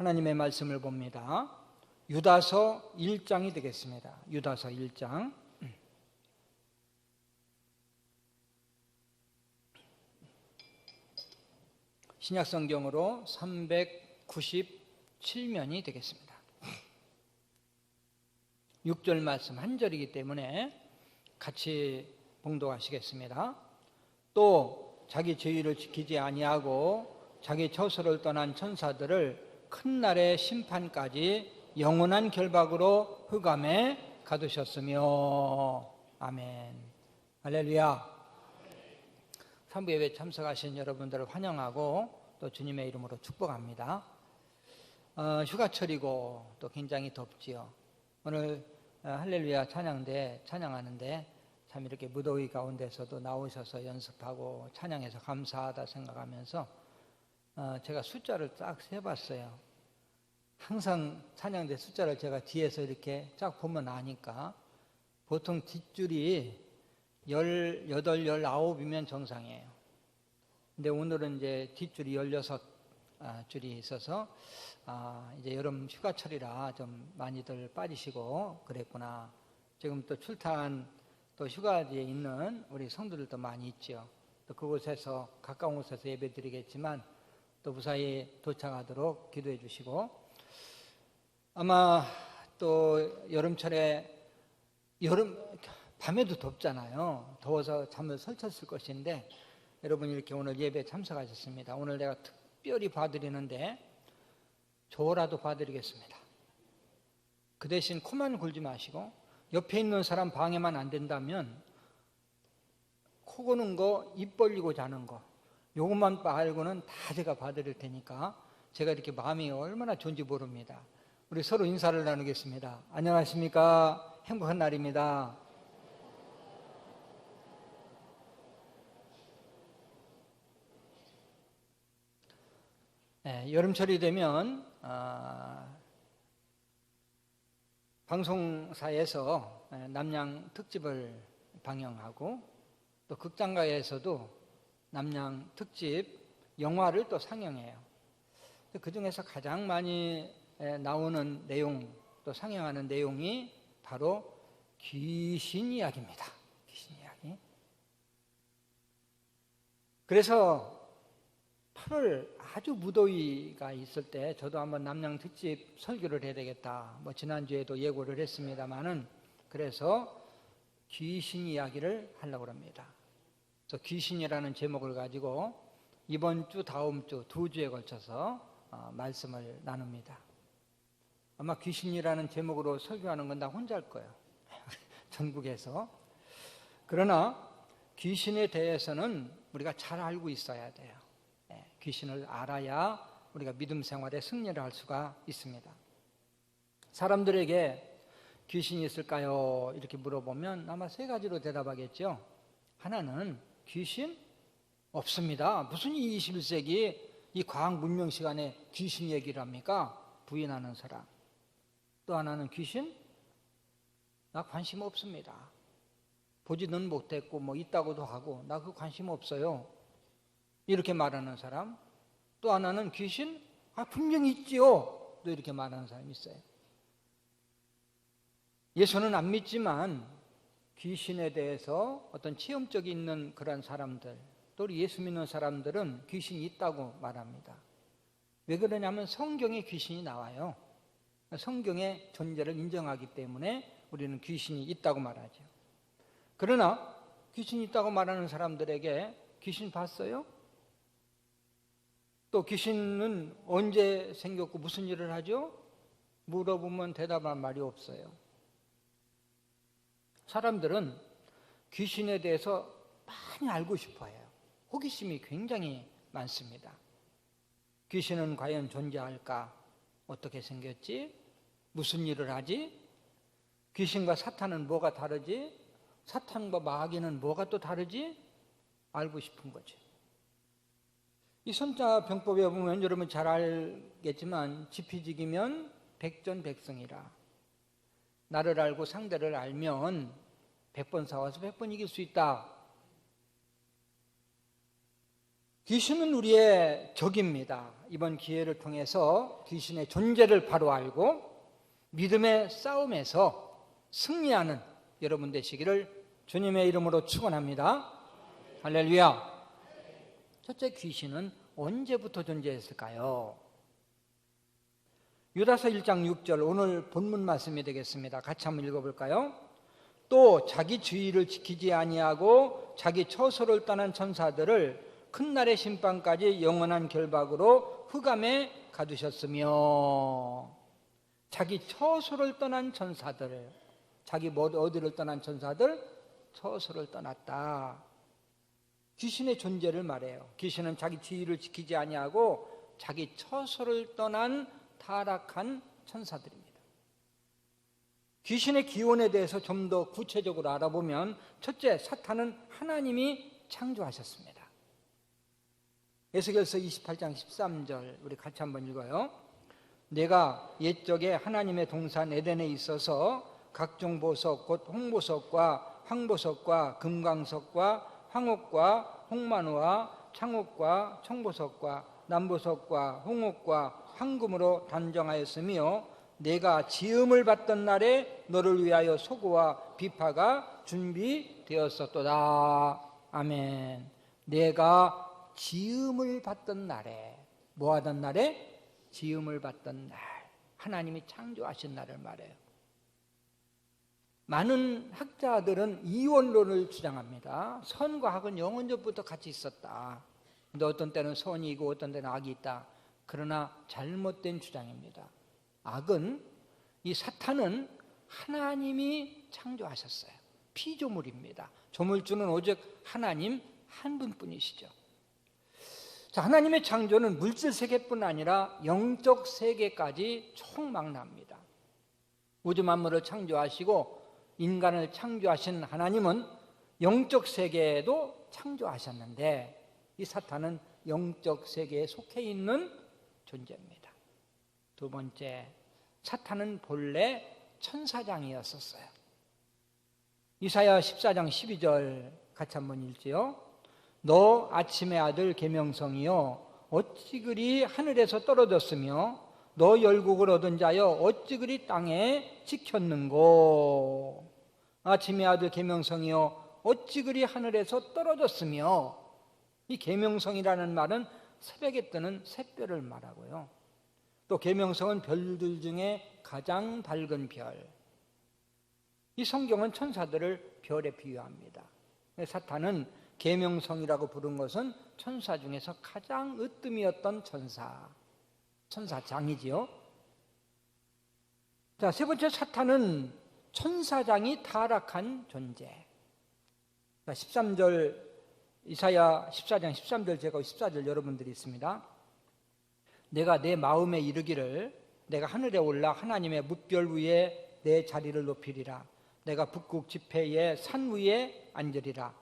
하나님의 말씀을 봅니다. 유다서 1장이 되겠습니다. 유다서 1장. 신약성경으로 397면이 되겠습니다. 6절 말씀 한 절이기 때문에 같이 봉독하시겠습니다. 또 자기 죄의를 지키지 아니하고 자기 처소를 떠난 천사들을 큰 날의 심판까지 영원한 결박으로 흑암에 가두셨으며. 아멘. 할렐루야. 산부 예배 참석하신 여러분들을 환영하고 또 주님의 이름으로 축복합니다. 휴가철이고 또 굉장히 덥지요. 오늘 할렐루야 찬양대 찬양하는데 참 이렇게 무더위 가운데서도 나오셔서 연습하고 찬양해서 감사하다 생각하면서 제가 숫자를 쫙 세봤어요. 항상 찬양대 숫자를 제가 뒤에서 이렇게 쫙 보면 아니까 보통 뒷줄이 18, 19이면 정상이에요. 근데 오늘은 이제 뒷줄이 16줄이 있어서 이제 여름 휴가철이라 좀 많이들 빠지시고 그랬구나. 지금 또 출탄 또 휴가지에 있는 우리 성도들도 많이 있죠. 또 그곳에서 가까운 곳에서 예배 드리겠지만 또 무사히 도착하도록 기도해 주시고, 아마 또 여름철에 밤에도 덥잖아요. 더워서 잠을 설쳤을 것인데 여러분이 이렇게 오늘 예배에 참석하셨습니다. 오늘 내가 특별히 봐드리는데 저라도 봐드리겠습니다. 그 대신 코만 골지 마시고 옆에 있는 사람 방해만 안 된다면 코 고는 거, 입 벌리고 자는 거 요것만 말고는 다 제가 봐드릴 테니까 제가 이렇게 마음이 얼마나 좋은지 모릅니다. 우리 서로 인사를 나누겠습니다. 안녕하십니까? 행복한 날입니다. 네, 여름철이 되면 방송사에서 남양 특집을 방영하고 또 극장가에서도 남양 특집 영화를 또 상영해요. 그 중에서 가장 많이 나오는 내용, 또 상영하는 내용이 바로 귀신 이야기입니다. 귀신 이야기. 그래서 8월 아주 무더위가 있을 때 저도 한번 남양 특집 설교를 해야 되겠다. 지난주에도 예고를 했습니다만은 그래서 귀신 이야기를 하려고 합니다. 그래서 귀신이라는 제목을 가지고 이번 주, 다음 주 2주에 걸쳐서 말씀을 나눕니다. 아마 귀신이라는 제목으로 설교하는 건 나 혼자 할 거예요. 전국에서. 그러나 귀신에 대해서는 우리가 잘 알고 있어야 돼요. 귀신을 알아야 우리가 믿음 생활에 승리를 할 수가 있습니다. 사람들에게 귀신이 있을까요? 이렇게 물어보면 아마 3가지로 대답하겠죠. 하나는 귀신? 없습니다. 무슨 21세기 이 과학 문명 시간에 귀신 얘기를 합니까? 부인하는 사람. 또 하나는 귀신? 나 관심 없습니다. 보지는 못했고 있다고도 하고 나 그 관심 없어요. 이렇게 말하는 사람. 또 하나는 귀신? 분명히 있지요. 또 이렇게 말하는 사람이 있어요. 예수는 안 믿지만 귀신에 대해서 어떤 체험적이 있는 그런 사람들, 또 예수 믿는 사람들은 귀신이 있다고 말합니다. 왜 그러냐면 성경에 귀신이 나와요. 성경의 존재를 인정하기 때문에 우리는 귀신이 있다고 말하죠. 그러나 귀신이 있다고 말하는 사람들에게 귀신 봤어요? 또 귀신은 언제 생겼고 무슨 일을 하죠? 물어보면 대답할 말이 없어요. 사람들은 귀신에 대해서 많이 알고 싶어 해요. 호기심이 굉장히 많습니다. 귀신은 과연 존재할까? 어떻게 생겼지? 무슨 일을 하지? 귀신과 사탄은 뭐가 다르지? 사탄과 마귀는 뭐가 또 다르지? 알고 싶은 거죠. 이 손자병법에 보면 여러분 잘 알겠지만 지피지기면 백전백승이라. 나를 알고 상대를 알면 100번 싸워서 100번 이길 수 있다. 귀신은 우리의 적입니다. 이번 기회를 통해서 귀신의 존재를 바로 알고 믿음의 싸움에서 승리하는 여러분 되시기를 주님의 이름으로 축원합니다. 할렐루야. 첫째, 귀신은 언제부터 존재했을까요? 유다서 1장 6절, 오늘 본문 말씀이 되겠습니다. 같이 한번 읽어볼까요? 또 자기 주의를 지키지 아니하고 자기 처소를 떠난 천사들을 큰 날의 심판까지 영원한 결박으로 흑암에 가두셨으며, 자기 처소를 떠난 천사들, 자기 어디를 떠난 천사들? 처소를 떠났다. 귀신의 존재를 말해요. 귀신은 자기 지위를 지키지 아니하고 자기 처소를 떠난 타락한 천사들입니다. 귀신의 기원에 대해서 좀 더 구체적으로 알아보면, 첫째, 사탄은 하나님이 창조하셨습니다. 에스겔서 28장 13절 우리 같이 한번 읽어요. 내가 옛적에 하나님의 동산 에덴에 있어서 각종 보석 곧 홍보석과 황보석과 금광석과 황옥과 홍만호와 창옥과 청보석과 남보석과 홍옥과 황금으로 단정하였으며, 내가 지음을 받던 날에 너를 위하여 소고와 비파가 준비되었었도다. 아멘. 내가 지음을 받던 날에, 뭐 하던 날에? 지음을 받던 날, 하나님이 창조하신 날을 말해요. 많은 학자들은 이원론을 주장합니다. 선과 악은 영원전부터 같이 있었다. 근데 어떤 때는 선이 있고 어떤 때는 악이 있다. 그러나 잘못된 주장입니다. 악은, 이 사탄은 하나님이 창조하셨어요. 피조물입니다. 조물주는 오직 하나님 한 분뿐이시죠. 자, 하나님의 창조는 물질 세계뿐 아니라 영적 세계까지 총망라합니다. 우주 만물을 창조하시고 인간을 창조하신 하나님은 영적 세계에도 창조하셨는데, 이 사탄은 영적 세계에 속해 있는 존재입니다. 두 번째, 사탄은 본래 천사장이었었어요. 이사야 14장 12절 같이 한번 읽지요. 너 아침의 아들 계명성이여 어찌 그리 하늘에서 떨어졌으며 너 열국을 얻은 자여 어찌 그리 땅에 지켰는고. 아침의 아들 계명성이여 어찌 그리 하늘에서 떨어졌으며, 이 계명성이라는 말은 새벽에 뜨는 새별을 말하고요. 또 계명성은 별들 중에 가장 밝은 별. 이 성경은 천사들을 별에 비유합니다. 사탄은 계명성이라고 부른 것은 천사 중에서 가장 으뜸이었던 천사장이지요. 자, 세 번째, 사탄은 천사장이 타락한 존재. 자, 13절, 이사야 14장 13절, 제가 14절 여러분들이 있습니다. 내가 내 마음에 이르기를 내가 하늘에 올라 하나님의 뭇별 위에 내 자리를 높이리라. 내가 북극 지폐의 산 위에 앉으리라.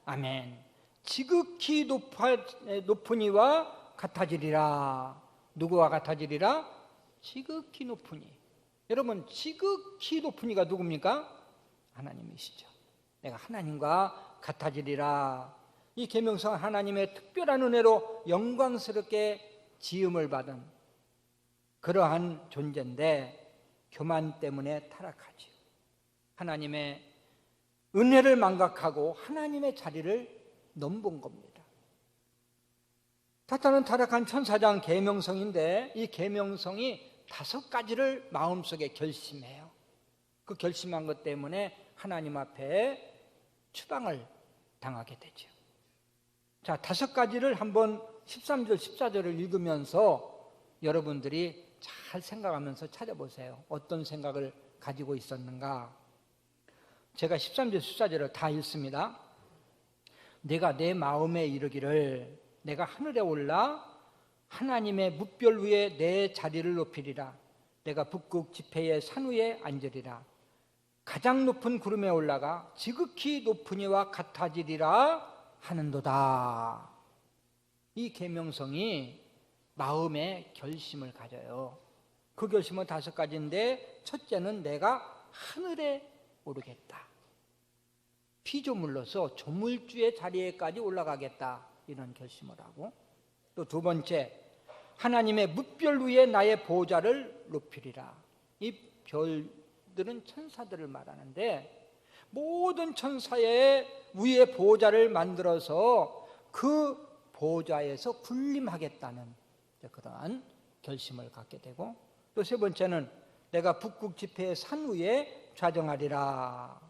아멘. 지극히 높은 이와 같아지리라. 누구와 같아지리라? 지극히 높은 이. 여러분, 지극히 높은 이가 누굽니까? 하나님이시죠. 내가 하나님과 같아지리라. 이 계명성은 하나님의 특별한 은혜로 영광스럽게 지음을 받은 그러한 존재인데, 교만 때문에 타락하죠. 하나님의 은혜를 망각하고 하나님의 자리를 넘본 겁니다. 사탄은 타락한 천사장 계명성인데, 이 계명성이 5가지를 마음속에 결심해요. 그 결심한 것 때문에 하나님 앞에 추방을 당하게 되죠. 자, 5가지를 한번 13절 14절을 읽으면서 여러분들이 잘 생각하면서 찾아보세요. 어떤 생각을 가지고 있었는가. 제가 13절 14절을 다 읽습니다. 내가 내 마음에 이르기를 내가 하늘에 올라 하나님의 뭇별 위에 내 자리를 높이리라. 내가 북극 지폐의 산 위에 앉으리라. 가장 높은 구름에 올라가 지극히 높은 이와 같아지리라 하는도다. 이 계명성이 마음의 결심을 가져요. 그 결심은 5가지인데, 첫째는 내가 하늘에 오르겠다. 피조물로서 조물주의 자리에까지 올라가겠다, 이런 결심을 하고, 또 두 번째, 하나님의 뭇별 위에 나의 보좌를 높이리라. 이 별들은 천사들을 말하는데, 모든 천사의 위에 보좌를 만들어서 그 보좌에서 군림하겠다는 그러한 결심을 갖게 되고, 또 세 번째는 내가 북극 지폐의 산 위에 좌정하리라.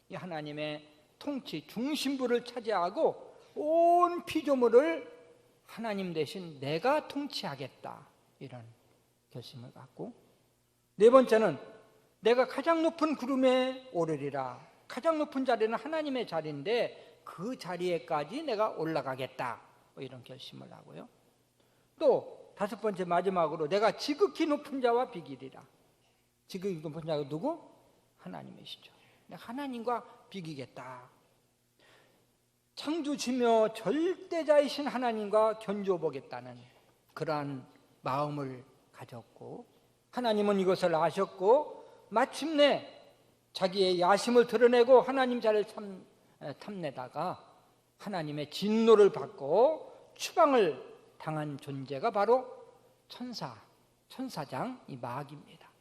이 하나님의 통치 중심부를 차지하고 온 피조물을 하나님 대신 내가 통치하겠다, 이런 결심을 갖고, 네 번째는 내가 가장 높은 구름에 오르리라. 가장 높은 자리는 하나님의 자리인데 그 자리에까지 내가 올라가겠다, 이런 결심을 하고요. 또 다섯 번째, 마지막으로 내가 지극히 높은 자와 비기리라. 지극히 높은 자가 누구? 하나님이시죠. 내가 하나님과 비기겠다. 창조주며 절대자이신 하나님과 견줘보겠다는 그러한 마음을 가졌고, 하나님은 이것을 아셨고 마침내 자기의 야심을 드러내고 하나님 자를 탐내다가 하나님의 진노를 받고 추방을 당한 존재가 바로 천사장 이 마귀입니다.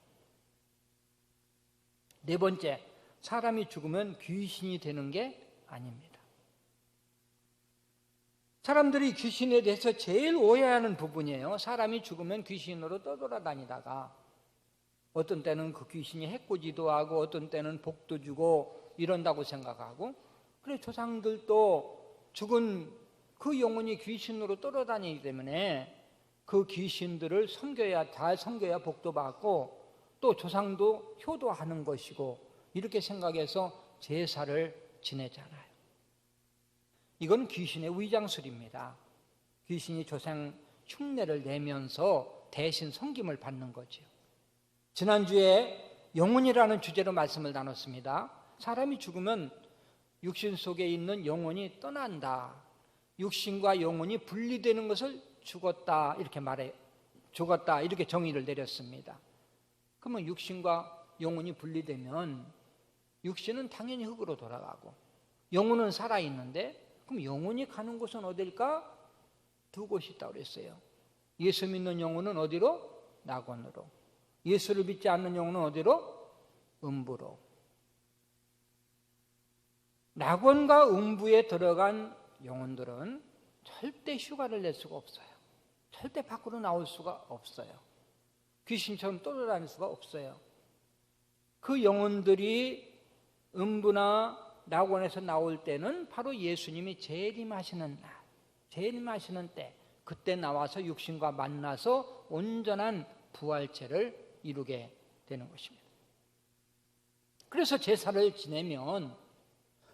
네 번째, 사람이 죽으면 귀신이 되는 게 아닙니다. 사람들이 귀신에 대해서 제일 오해하는 부분이에요. 사람이 죽으면 귀신으로 떠돌아다니다가 어떤 때는 그 귀신이 해코지도 하고 어떤 때는 복도 주고 이런다고 생각하고, 그래 조상들도 죽은 그 영혼이 귀신으로 떠돌아다니기 때문에 그 귀신들을 잘 섬겨야 복도 받고 또 조상도 효도하는 것이고, 이렇게 생각해서 제사를 지내잖아요. 이건 귀신의 위장술입니다. 귀신이 조상 흉내를 내면서 대신 섬김을 받는 거죠. 지난주에 영혼이라는 주제로 말씀을 나눴습니다. 사람이 죽으면 육신 속에 있는 영혼이 떠난다. 육신과 영혼이 분리되는 것을 죽었다, 이렇게 정의를 내렸습니다. 그러면 육신과 영혼이 분리되면 육신은 당연히 흙으로 돌아가고 영혼은 살아있는데, 그럼 영혼이 가는 곳은 어딜까? 두 곳이 있다고 그랬어요. 예수 믿는 영혼은 어디로? 낙원으로. 예수를 믿지 않는 영혼은 어디로? 음부로. 낙원과 음부에 들어간 영혼들은 절대 휴가를 낼 수가 없어요. 절대 밖으로 나올 수가 없어요. 귀신처럼 떠돌아다닐 수가 없어요. 그 영혼들이 음부나 낙원에서 나올 때는 바로 예수님이 재림하시는 날, 재림하시는 때, 그때 나와서 육신과 만나서 온전한 부활체를 이루게 되는 것입니다. 그래서 제사를 지내면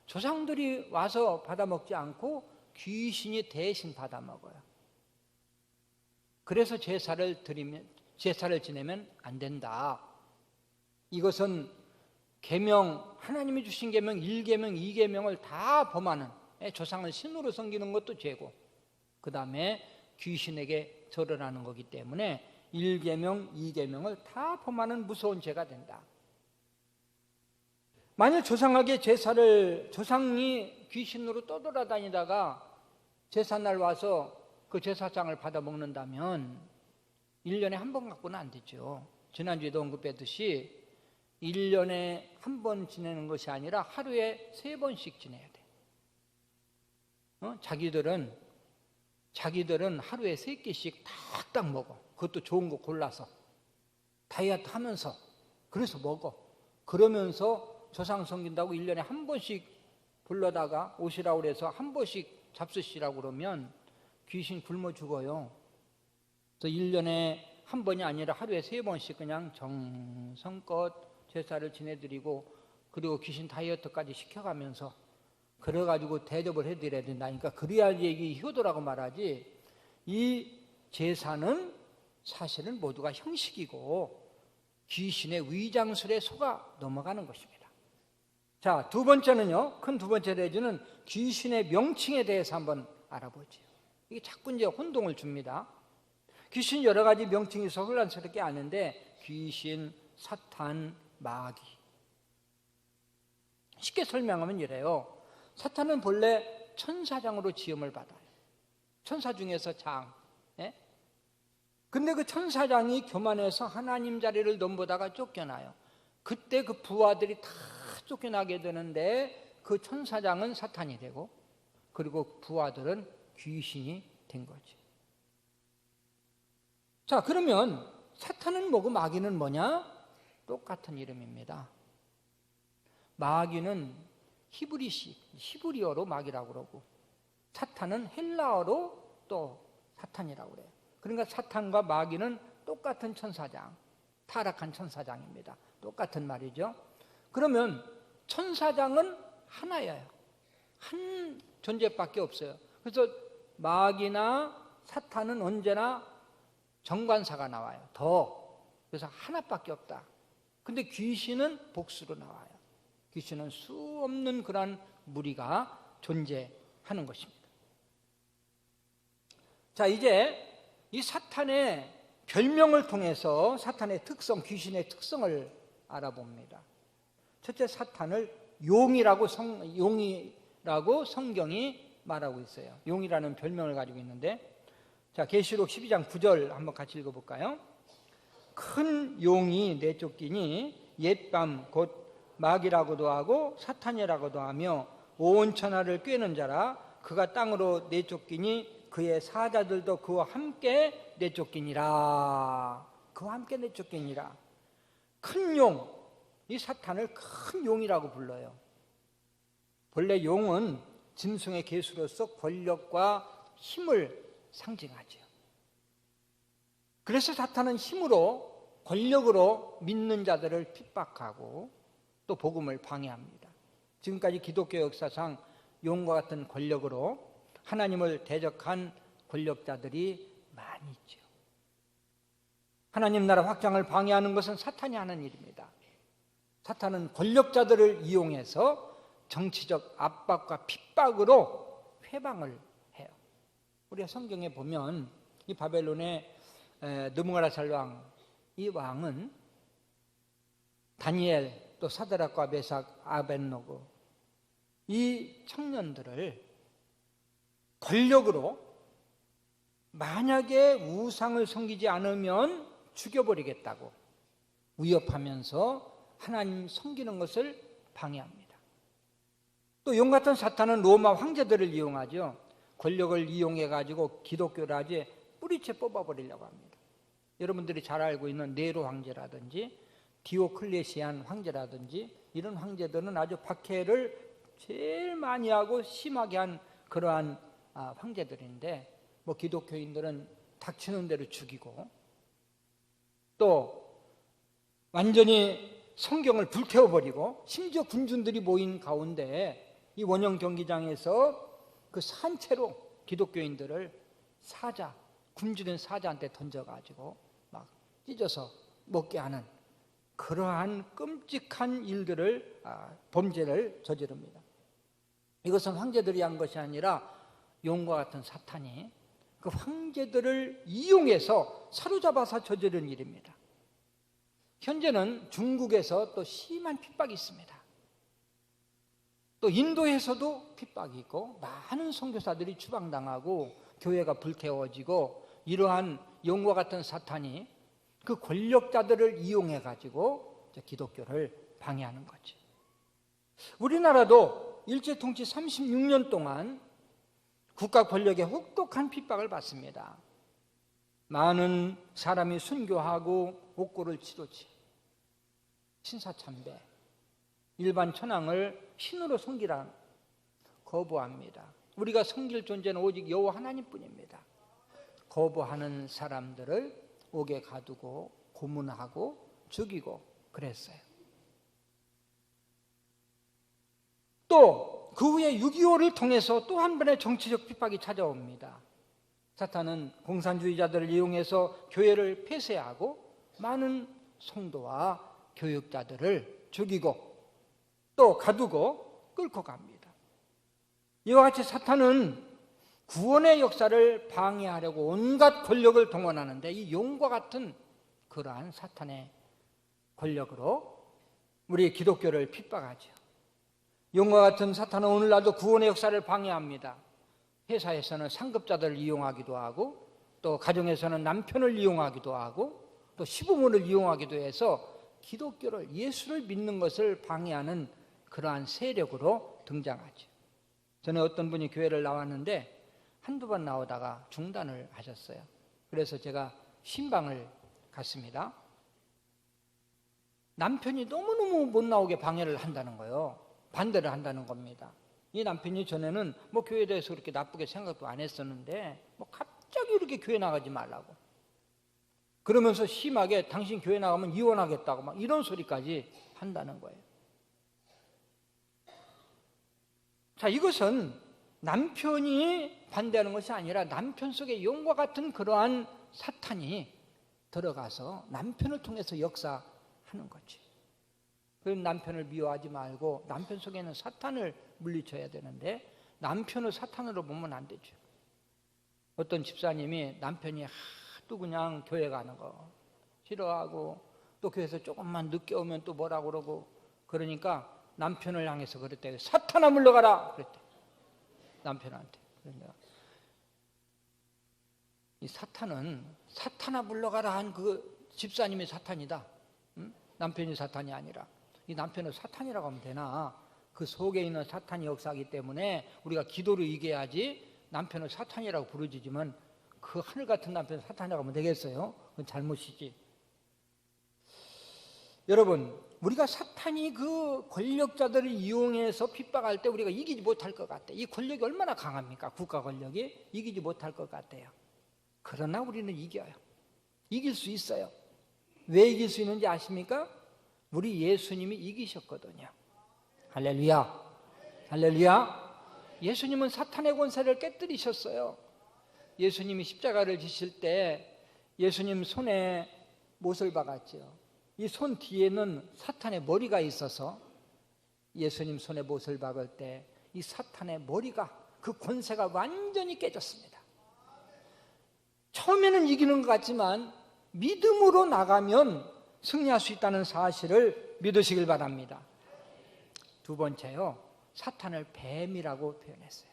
조상들이 와서 받아먹지 않고 귀신이 대신 받아먹어요. 그래서 제사를 지내면 안 된다. 이것은 계명, 하나님이 주신 계명 1계명, 2계명을 다 범하는, 조상을 신으로 섬기는 것도 죄고, 그 다음에 귀신에게 절을 하는 거기 때문에 1계명, 2계명을 다 범하는 무서운 죄가 된다. 만약 조상이 귀신으로 떠돌아다니다가 제사날 와서 그 제사장을 받아 먹는다면 1년에 한 번 갖고는 안 되죠. 지난주에도 언급했듯이 1년에 한 번 지내는 것이 아니라 하루에 3번씩 지내야 돼. 자기들은 하루에 3끼씩 탁탁 먹어. 그것도 좋은 거 골라서 다이어트 하면서, 그래서 먹어. 그러면서 조상 섬긴다고 1년에 한 번씩 불러다가 오시라고 그래서 한 번씩 잡수시라고 그러면 귀신 굶어 죽어요. 그래서 1년에 한 번이 아니라 하루에 3번씩 그냥 정성껏 제사를 지내드리고, 그리고 귀신 다이어트까지 시켜가면서 그래가지고 대접을 해드려야 된다니까. 그래야 이게 효도라고 말하지. 이 제사는 사실은 모두가 형식이고 귀신의 위장술에 속아 넘어가는 것입니다. 자, 두 번째는요, 큰 두 번째 내주는 귀신의 명칭에 대해서 한번 알아보죠. 이게 자꾸 이제 혼동을 줍니다. 귀신 여러 가지 명칭이 있어 혼란스럽게 아는데, 귀신, 사탄, 마귀. 쉽게 설명하면 이래요. 사탄은 본래 천사장으로 지음을 받아요. 천사 중에서 장. 예? 근데 그 천사장이 교만해서 하나님 자리를 넘보다가 쫓겨나요. 그때 그 부하들이 다 쫓겨나게 되는데 그 천사장은 사탄이 되고 그리고 부하들은 귀신이 된 거죠. 자, 그러면 사탄은 뭐고 마귀는 뭐냐? 똑같은 이름입니다. 마귀는 히브리어로 마귀라고 그러고 사탄은 헬라어로 또 사탄이라고 그래요. 그러니까 사탄과 마귀는 똑같은 천사장, 타락한 천사장입니다. 똑같은 말이죠. 그러면 천사장은 하나예요. 한 존재밖에 없어요. 그래서 마귀나 사탄은 언제나 정관사가 나와요. 그래서 하나밖에 없다. 근데 귀신은 복수로 나와요. 귀신은 수 없는 그런 무리가 존재하는 것입니다. 자, 이제 이 사탄의 별명을 통해서 사탄의 특성, 귀신의 특성을 알아봅니다. 첫째, 사탄을 용이라고 성경이 말하고 있어요. 용이라는 별명을 가지고 있는데, 자, 계시록 12장 9절 한번 같이 읽어볼까요? 큰 용이 내쫓기니 옛밤 곧 마귀라고도 하고 사탄이라고도 하며 온 천하를 꿰는 자라. 그가 땅으로 내쫓기니 그의 사자들도 그와 함께 내쫓기니라. 그와 함께 내쫓기니라. 큰 용, 이 사탄을 큰 용이라고 불러요. 본래 용은 짐승의 계수로서 권력과 힘을 상징하죠. 그래서 사탄은 힘으로, 권력으로 믿는 자들을 핍박하고 또 복음을 방해합니다. 지금까지 기독교 역사상 용과 같은 권력으로 하나님을 대적한 권력자들이 많이 있죠. 하나님 나라 확장을 방해하는 것은 사탄이 하는 일입니다. 사탄은 권력자들을 이용해서 정치적 압박과 핍박으로 회방을 해요. 우리가 성경에 보면 이 바벨론의 느부갓네살 왕, 이 왕은 다니엘, 또 사드락과 메삭, 아벳노고 이 청년들을 권력으로 만약에 우상을 섬기지 않으면 죽여버리겠다고 위협하면서 하나님 섬기는 것을 방해합니다. 또 용 같은 사탄은 로마 황제들을 이용하죠. 권력을 이용해가지고 기독교를 아주 뿌리채 뽑아버리려고 합니다. 여러분들이 잘 알고 있는 네로 황제라든지 디오클레시안 황제라든지 이런 황제들은 아주 박해를 제일 많이 하고 심하게 한 그러한 황제들인데, 뭐 기독교인들은 닥치는 대로 죽이고 또 완전히 성경을 불태워버리고, 심지어 군중들이 모인 가운데 이 원형 경기장에서 그 산채로 기독교인들을 굶주린 사자한테 던져가지고 막 찢어서 먹게 하는 그러한 끔찍한 일들을, 범죄를 저지릅니다. 이것은 황제들이 한 것이 아니라 용과 같은 사탄이 그 황제들을 이용해서 사로잡아서 저지른 일입니다. 현재는 중국에서 또 심한 핍박이 있습니다. 또 인도에서도 핍박이 있고 많은 선교사들이 추방당하고 교회가 불태워지고, 이러한 용과 같은 사탄이 그 권력자들을 이용해 가지고 기독교를 방해하는 거죠. 우리나라도 일제통치 36년 동안 국가 권력의 혹독한 핍박을 받습니다. 많은 사람이 순교하고 옥고를 치르지, 신사참배, 일반 천황을 신으로 섬기라 거부합니다. 우리가 섬길 존재는 오직 여호와 하나님뿐입니다. 거부하는 사람들을 옥에 가두고 고문하고 죽이고 그랬어요. 또 그 후에 6.25를 통해서 또 한 번의 정치적 핍박이 찾아옵니다. 사탄은 공산주의자들을 이용해서 교회를 폐쇄하고 많은 성도와 교육자들을 죽이고 또 가두고 끌고 갑니다. 이와 같이 사탄은 구원의 역사를 방해하려고 온갖 권력을 동원하는데, 이 용과 같은 그러한 사탄의 권력으로 우리 기독교를 핍박하죠. 용과 같은 사탄은 오늘날도 구원의 역사를 방해합니다. 회사에서는 상급자들을 이용하기도 하고, 또 가정에서는 남편을 이용하기도 하고, 또 시부모를 이용하기도 해서 기독교를, 예수를 믿는 것을 방해하는 그러한 세력으로 등장하죠. 전에 어떤 분이 교회를 나왔는데 한두 번 나오다가 중단을 하셨어요. 그래서 제가 신방을 갔습니다. 남편이 너무너무 못 나오게 방해를 한다는 거예요. 반대를 한다는 겁니다. 이 남편이 전에는 뭐 교회에 대해서 그렇게 나쁘게 생각도 안 했었는데 뭐 갑자기 이렇게 교회 나가지 말라고 그러면서 심하게 당신 교회 나가면 이혼하겠다고 막 이런 소리까지 한다는 거예요. 자, 이것은 남편이 반대하는 것이 아니라 남편 속에 용과 같은 그러한 사탄이 들어가서 남편을 통해서 역사하는 거지. 그럼 남편을 미워하지 말고 남편 속에 있는 사탄을 물리쳐야 되는데 남편을 사탄으로 보면 안 되죠. 어떤 집사님이 남편이 하도 그냥 교회 가는 거 싫어하고 또 교회에서 조금만 늦게 오면 또 뭐라고 그러고 그러니까 남편을 향해서 그랬대. 사탄아 물러가라 그랬대. 남편한테. 그러니까 이 사탄은 사탄아 물러가라 한 그 집사님이 사탄이다. 응? 남편이 사탄이 아니라 이 남편을 사탄이라고 하면 되나? 그 속에 있는 사탄이 역사하기 때문에 우리가 기도를 이겨야지 남편을 사탄이라고 부르지만 그 하늘 같은 남편을 사탄이라고 하면 되겠어요? 그건 잘못이지. 여러분, 우리가 사탄이 그 권력자들을 이용해서 핍박할 때 우리가 이기지 못할 것 같아요. 이 권력이 얼마나 강합니까? 국가 권력이 이기지 못할 것 같아요. 그러나 우리는 이겨요. 이길 수 있어요. 왜 이길 수 있는지 아십니까? 우리 예수님이 이기셨거든요. 할렐루야. 할렐루야. 예수님은 사탄의 권세를 깨뜨리셨어요. 예수님이 십자가를 지실 때 예수님 손에 못을 박았죠. 이 손 뒤에는 사탄의 머리가 있어서 예수님 손에 못을 박을 때 이 사탄의 머리가 그 권세가 완전히 깨졌습니다. 처음에는 이기는 것 같지만 믿음으로 나가면 승리할 수 있다는 사실을 믿으시길 바랍니다. 두 번째요, 사탄을 뱀이라고 표현했어요.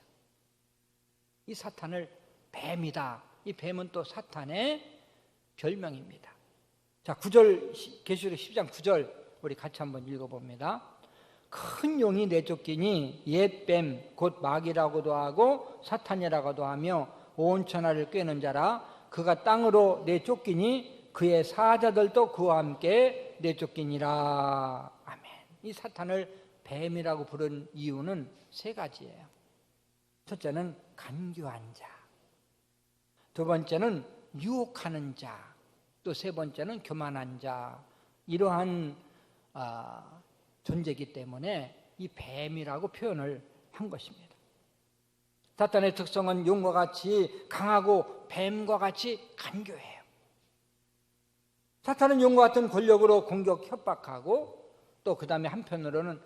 이 사탄을 뱀이다. 이 뱀은 또 사탄의 별명입니다. 자, 9절 계시록 10장 9절 우리 같이 한번 읽어봅니다. 큰 용이 내쫓기니 옛 뱀 곧 마귀라고도 하고 사탄이라고도 하며 온 천하를 꿰는 자라. 그가 땅으로 내쫓기니 그의 사자들도 그와 함께 내쫓기니라. 아멘. 이 사탄을 뱀이라고 부른 이유는 세 가지예요. 첫째는 간교한 자, 두 번째는 유혹하는 자, 또 세 번째는 교만한 자. 이러한 존재이기 때문에 이 뱀이라고 표현을 한 것입니다. 사탄의 특성은 용과 같이 강하고 뱀과 같이 간교해요. 사탄은 용과 같은 권력으로 공격, 협박하고 또 그 다음에 한편으로는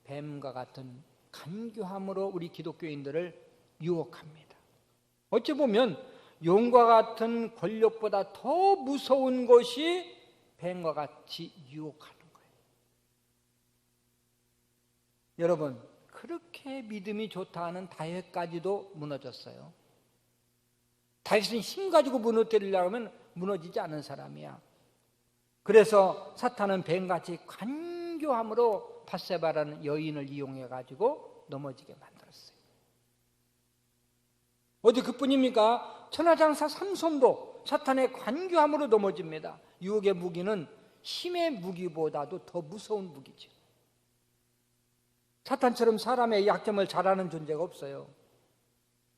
뱀과 같은 간교함으로 우리 기독교인들을 유혹합니다. 어찌 보면 용과 같은 권력보다 더 무서운 것이 뱀과 같이 유혹하는 거예요. 여러분, 그렇게 믿음이 좋다 하는 다윗까지도 무너졌어요. 다윗은 힘 가지고 무너뜨리려고 하면 무너지지 않은 사람이야. 그래서 사탄은 뱀같이 간교함으로 밧세바라는 여인을 이용해 가지고 넘어지게 만들었어요. 어디 그뿐입니까? 천하장사 삼손도 사탄의 간교함으로 넘어집니다. 유혹의 무기는 힘의 무기보다도 더 무서운 무기죠. 사탄처럼 사람의 약점을 잘 아는 존재가 없어요.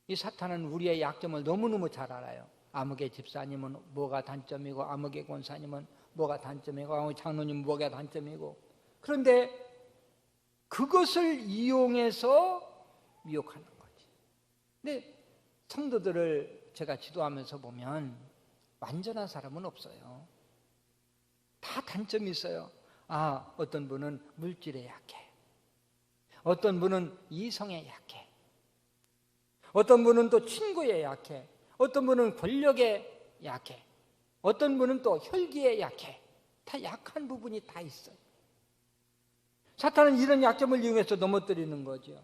이 사탄은 우리의 약점을 너무너무 잘 알아요. 아무개 집사님은 뭐가 단점이고, 아무개 권사님은 뭐가 단점이고, 아무개 장로님은 뭐가 단점이고. 그런데 그것을 이용해서 미혹하는 거지. 근데 성도들을 제가 지도하면서 보면 완전한 사람은 없어요. 다 단점이 있어요. 어떤 분은 물질에 약해. 어떤 분은 이성에 약해. 어떤 분은 또 친구에 약해. 어떤 분은 권력에 약해. 어떤 분은 또 혈기에 약해. 다 약한 부분이 다 있어요. 사탄은 이런 약점을 이용해서 넘어뜨리는 거죠.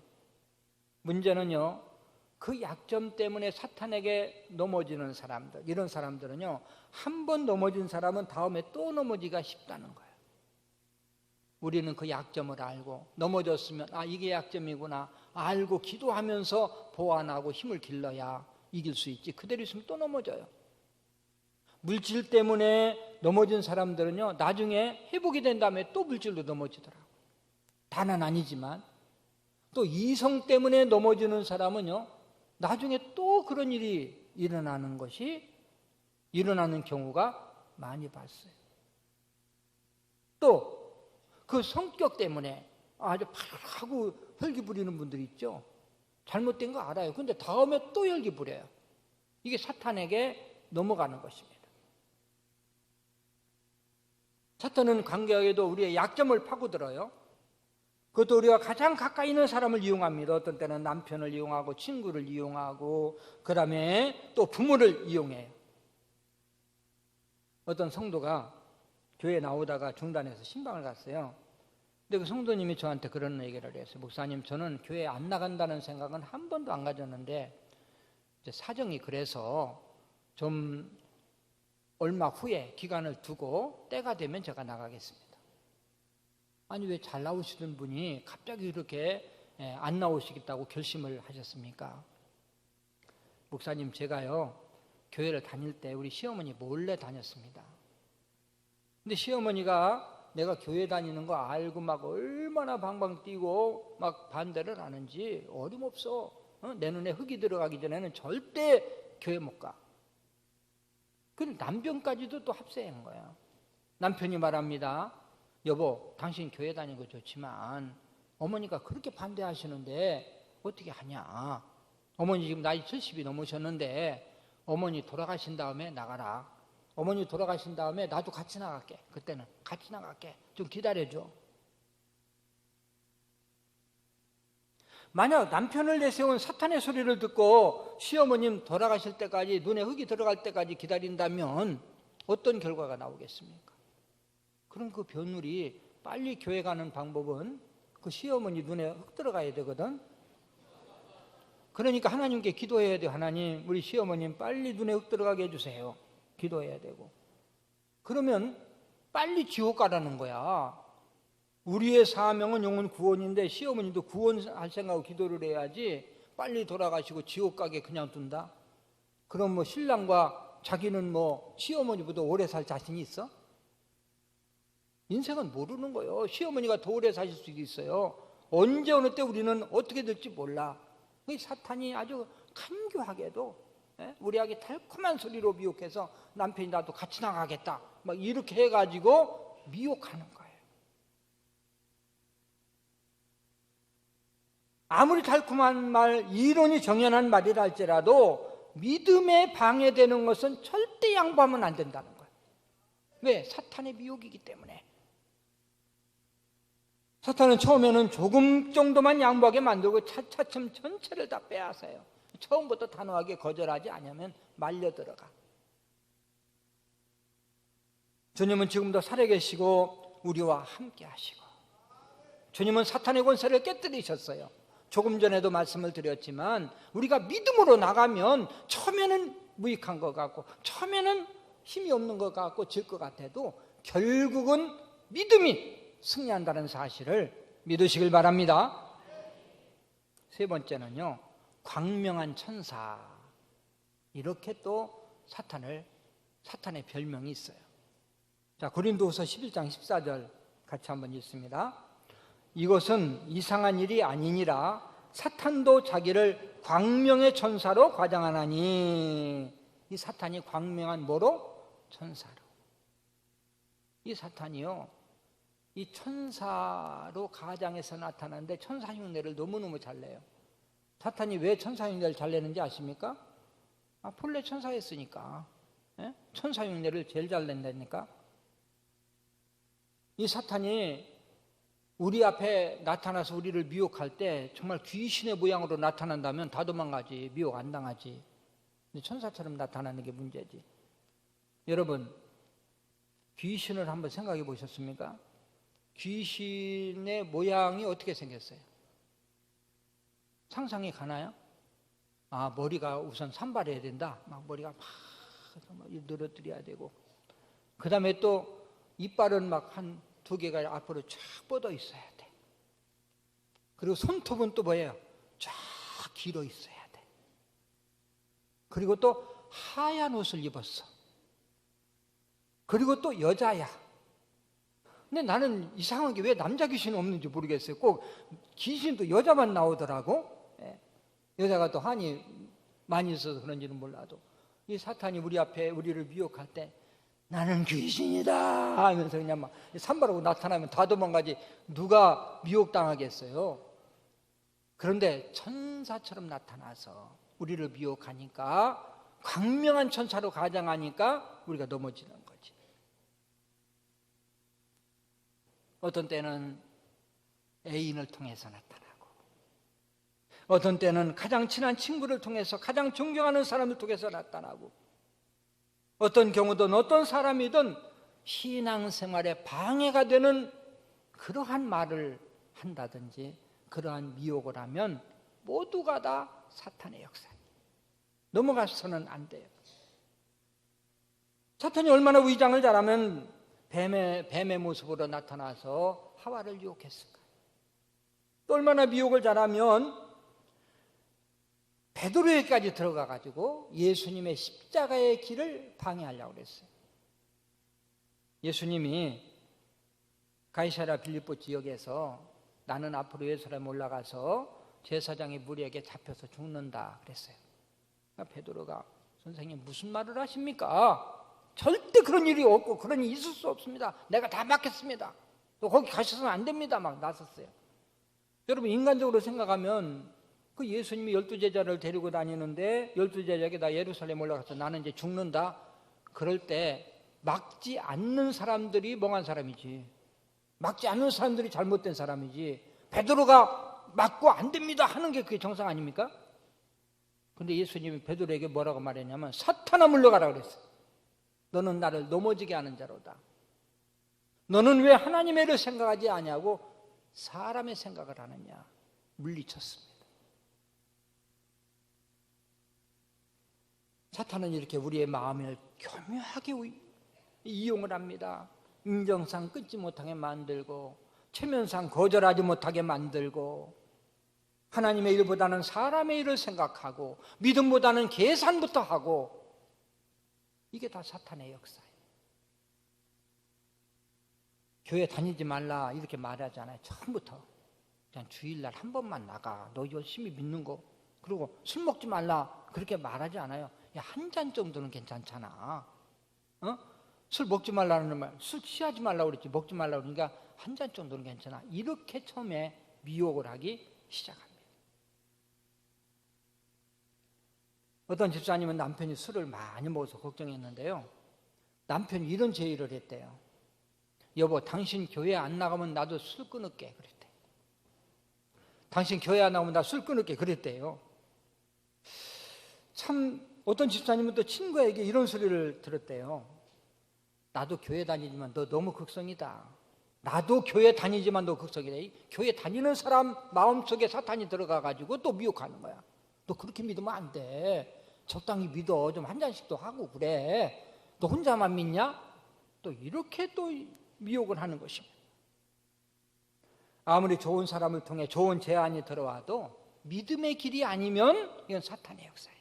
문제는요, 그 약점 때문에 사탄에게 넘어지는 사람들, 이런 사람들은요, 한 번 넘어진 사람은 다음에 또 넘어지기가 쉽다는 거예요. 우리는 그 약점을 알고 넘어졌으면 이게 약점이구나 알고 기도하면서 보완하고 힘을 길러야 이길 수 있지. 그대로 있으면 또 넘어져요. 물질 때문에 넘어진 사람들은요, 나중에 회복이 된 다음에 또 물질로 넘어지더라고요. 다는 아니지만. 또 이성 때문에 넘어지는 사람은요, 나중에 또 그런 일이 일어나는 경우가 많이 봤어요. 또 그 성격 때문에 아주 파하고 혈기 부리는 분들이 있죠. 잘못된 거 알아요. 근데 다음에 또 혈기 부려요. 이게 사탄에게 넘어가는 것입니다. 사탄은 관계에도 우리의 약점을 파고들어요. 그것도 우리가 가장 가까이 있는 사람을 이용합니다. 어떤 때는 남편을 이용하고 친구를 이용하고 그 다음에 또 부모를 이용해요. 어떤 성도가 교회에 나오다가 중단해서 신방을 갔어요. 근데 그 성도님이 저한테 그런 얘기를 했어요. 목사님, 저는 교회에 안 나간다는 생각은 한 번도 안 가졌는데 이제 사정이 그래서 좀 얼마 후에 기간을 두고 때가 되면 제가 나가겠습니다. 아니, 왜 잘 나오시던 분이 갑자기 이렇게 안 나오시겠다고 결심을 하셨습니까? 목사님, 제가요 교회를 다닐 때 우리 시어머니 몰래 다녔습니다. 근데 시어머니가 내가 교회 다니는 거 알고 막 얼마나 방방 뛰고 막 반대를 하는지 어림없어. 내 눈에 흙이 들어가기 전에는 절대 교회 못 가. 그 남편까지도 또 합세한 거야. 남편이 말합니다. 여보, 당신 교회 다니는 거 좋지만 어머니가 그렇게 반대하시는데 어떻게 하냐. 어머니 지금 나이 70이 넘으셨는데 어머니 돌아가신 다음에 나가라. 어머니 돌아가신 다음에 나도 같이 나갈게. 그때는 같이 나갈게. 좀 기다려줘. 만약 남편을 내세운 사탄의 소리를 듣고 시어머님 돌아가실 때까지 눈에 흙이 들어갈 때까지 기다린다면 어떤 결과가 나오겠습니까? 그럼 그 며느리 빨리 교회 가는 방법은 그 시어머니 눈에 흙 들어가야 되거든. 그러니까 하나님께 기도해야 돼요. 하나님, 우리 시어머님 빨리 눈에 흙 들어가게 해주세요. 기도해야 되고. 그러면 빨리 지옥 가라는 거야. 우리의 사명은 영혼 구원인데 시어머니도 구원할 생각하고 기도를 해야지 빨리 돌아가시고 지옥 가게 그냥 둔다? 그럼 뭐 신랑과 자기는 뭐 시어머니보다 오래 살 자신이 있어? 인생은 모르는 거예요. 시어머니가 더 오래 사실 수도 있어요. 언제 어느 때 우리는 어떻게 될지 몰라. 사탄이 아주 간교하게도 우리에게 달콤한 소리로 미혹해서 남편이 나도 같이 나가겠다 막 이렇게 해가지고 미혹하는 거예요. 아무리 달콤한 말, 이론이 정연한 말이라 할지라도 믿음에 방해되는 것은 절대 양보하면 안 된다는 거예요. 왜? 사탄의 미혹이기 때문에. 사탄은 처음에는 조금 정도만 양보하게 만들고 차츰 전체를 다 빼앗아요. 처음부터 단호하게 거절하지 않으면 말려 들어가. 주님은 지금도 살아계시고 우리와 함께 하시고, 주님은 사탄의 권세를 깨뜨리셨어요. 조금 전에도 말씀을 드렸지만 우리가 믿음으로 나가면 처음에는 무익한 것 같고 처음에는 힘이 없는 것 같고 질 것 같아도 결국은 믿음이 승리한다는 사실을 믿으시길 바랍니다. 세 번째는요, 광명한 천사. 이렇게 또 사탄의 별명이 있어요. 자, 고린도후서 11장 14절 같이 한번 읽습니다. 이것은 이상한 일이 아니니라 사탄도 자기를 광명의 천사로 과장하나니. 이 사탄이 광명한 뭐로? 천사로. 이 사탄이요, 이 천사로 가장해서 나타나는데 천사 흉내를 너무너무 잘 내요. 사탄이 왜 천사 흉내를 잘 내는지 아십니까? 본래 천사였으니까. 천사 흉내를 제일 잘 낸다니까. 이 사탄이 우리 앞에 나타나서 우리를 미혹할 때 정말 귀신의 모양으로 나타난다면 다 도망가지, 미혹 안 당하지. 근데 천사처럼 나타나는 게 문제지. 여러분, 귀신을 한번 생각해 보셨습니까? 귀신의 모양이 어떻게 생겼어요? 상상이 가나요? 아, 머리가 우선 산발해야 된다. 막 머리가 막 늘어뜨려야 되고, 그 다음에 또 이빨은 막 한 2개가 앞으로 쫙 뻗어 있어야 돼. 그리고 손톱은 또 뭐예요? 쫙 길어 있어야 돼. 그리고 또 하얀 옷을 입었어. 그리고 또 여자야. 근데 나는 이상한 게 왜 남자 귀신은 없는지 모르겠어요. 꼭 귀신도 여자만 나오더라고. 여자가 또 한이 많이 있어서 그런지는 몰라도 이 사탄이 우리 앞에 우리를 미혹할 때 나는 귀신이다 하면서 그냥 막 산발하고 나타나면 다 도망가지 누가 미혹당하겠어요. 그런데 천사처럼 나타나서 우리를 미혹하니까, 광명한 천사로 가장하니까 우리가 넘어지는 거지. 어떤 때는 애인을 통해서 나타나고, 어떤 때는 가장 친한 친구를 통해서, 가장 존경하는 사람을 통해서 나타나고, 어떤 경우든 어떤 사람이든 신앙생활에 방해가 되는 그러한 말을 한다든지 그러한 미혹을 하면 모두가 다 사탄의 역사예요. 넘어가서는 안 돼요. 사탄이 얼마나 위장을 잘하면 뱀의 모습으로 나타나서 하와를 유혹했을까요? 또 얼마나 미혹을 잘하면 베드로에게까지 들어가가지고 예수님의 십자가의 길을 방해하려고 그랬어요. 예수님이 가이사랴 빌립보 지역에서 나는 앞으로 예루살렘 올라가서 제사장의 무리에게 잡혀서 죽는다 그랬어요. 그러니까 베드로가 선생님 무슨 말을 하십니까? 절대 그런 일이 없고 그런 일이 있을 수 없습니다. 내가 다 막겠습니다. 또 거기 가셔서는 안 됩니다. 막 나섰어요. 여러분, 인간적으로 생각하면 그 예수님이 12제자를 데리고 다니는데 12제자에게 나 예루살렘 올라가서 나는 이제 죽는다. 그럴 때 막지 않는 사람들이 멍한 사람이지, 막지 않는 사람들이 잘못된 사람이지, 베드로가 막고 안 됩니다 하는 게 그게 정상 아닙니까? 근데 예수님이 베드로에게 뭐라고 말했냐면 사탄아 물러가라 그랬어요. 너는 나를 넘어지게 하는 자로다. 너는 왜 하나님의 일을 생각하지 아니하고 사람의 생각을 하느냐. 물리쳤습니다. 사탄은 이렇게 우리의 마음을 교묘하게 이용을 합니다. 인정상 끊지 못하게 만들고, 체면상 거절하지 못하게 만들고, 하나님의 일보다는 사람의 일을 생각하고, 믿음보다는 계산부터 하고, 이게 다 사탄의 역사예요. 교회 다니지 말라 이렇게 말하잖아요. 처음부터 그냥 주일날 한 번만 나가, 너 열심히 믿는 거, 그리고 술 먹지 말라 그렇게 말하지 않아요. 한 잔 정도는 괜찮잖아. 술 먹지 말라는 말, 술 취하지 말라고 그랬지, 먹지 말라고 그러니까 한 잔 정도는 괜찮아. 이렇게 처음에 미혹을 하기 시작합니다. 어떤 집사님은 남편이 술을 많이 먹어서 걱정했는데요, 남편이 이런 제의를 했대요. 여보, 당신 교회 안 나가면 나도 술 끊을게 그랬대. 당신 교회 안 나오면 나 술 끊을게 그랬대요. 참, 어떤 집사님은 또 친구에게 이런 소리를 들었대요. 나도 교회 다니지만 너 너무 극성이다. 나도 교회 다니지만 너 극성이다. 교회 다니는 사람 마음속에 사탄이 들어가가지고 또 미혹하는 거야. 너 그렇게 믿으면 안 돼. 적당히 믿어. 좀 한 잔씩도 하고 그래. 너 혼자만 믿냐? 또 이렇게 또 미혹을 하는 것입니다. 아무리 좋은 사람을 통해 좋은 제안이 들어와도 믿음의 길이 아니면 이건 사탄의 역사예요.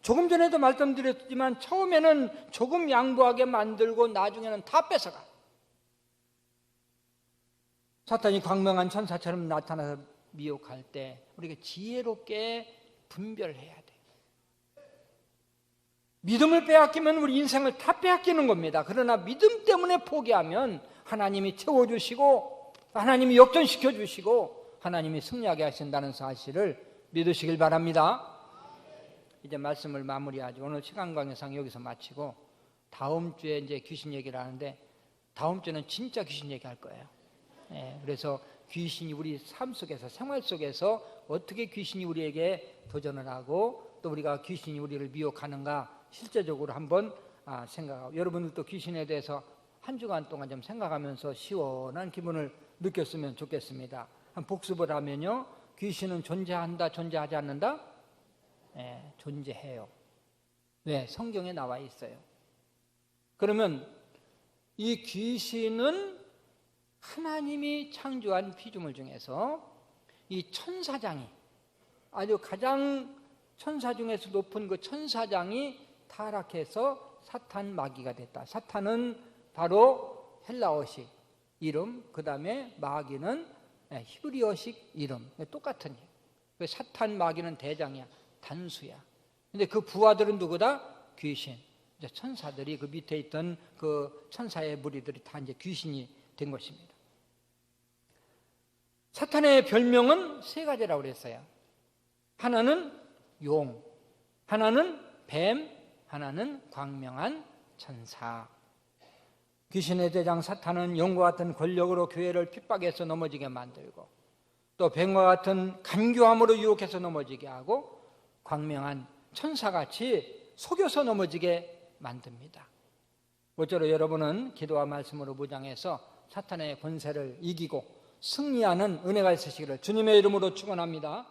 조금 전에도 말씀드렸지만 처음에는 조금 양보하게 만들고 나중에는 다 뺏어가. 사탄이 광명한 천사처럼 나타나서 미혹할 때 우리가 지혜롭게 분별해야 돼요. 믿음을 빼앗기면 우리 인생을 다 빼앗기는 겁니다. 그러나 믿음 때문에 포기하면 하나님이 채워주시고 하나님이 역전시켜주시고 하나님이 승리하게 하신다는 사실을 믿으시길 바랍니다. 이제 말씀을 마무리하죠. 오늘 시간 관계상 여기서 마치고 다음 주에 이제 귀신 얘기를 하는데 다음 주는 진짜 귀신 얘기할 거예요. 그래서 귀신이 우리 삶 속에서, 생활 속에서 어떻게 귀신이 우리에게 도전을 하고 또 우리가 귀신이 우리를 미혹하는가 실제적으로 한번 생각하고, 여러분들도 귀신에 대해서 한 주간 동안 좀 생각하면서 시원한 기분을 느꼈으면 좋겠습니다. 한 복습을 하면요, 귀신은 존재한다, 존재하지 않는다? 네, 존재해요. 네, 성경에 나와 있어요. 그러면 이 귀신은 하나님이 창조한 피조물 중에서 이 천사장이, 아주 가장 천사 중에서 높은 그 천사장이 타락해서 사탄 마귀가 됐다. 사탄은 바로 헬라어식 이름, 그 다음에 마귀는 히브리어식 이름, 똑같은 이름. 사탄 마귀는 대장이야, 단수야. 근데 그 부하들은 누구다? 귀신. 이제 천사들이, 그 밑에 있던 그 천사의 무리들이 다 이제 귀신이 된 것입니다. 사탄의 별명은 세 가지라고 그랬어요. 하나는 용, 하나는 뱀, 하나는 광명한 천사. 귀신의 대장 사탄은 용과 같은 권력으로 교회를 핍박해서 넘어지게 만들고, 또 뱀과 같은 간교함으로 유혹해서 넘어지게 하고, 광명한 천사같이 속여서 넘어지게 만듭니다. 모쪼록 여러분은 기도와 말씀으로 무장해서 사탄의 권세를 이기고 승리하는 은혜가 있으시기를 주님의 이름으로 축원합니다.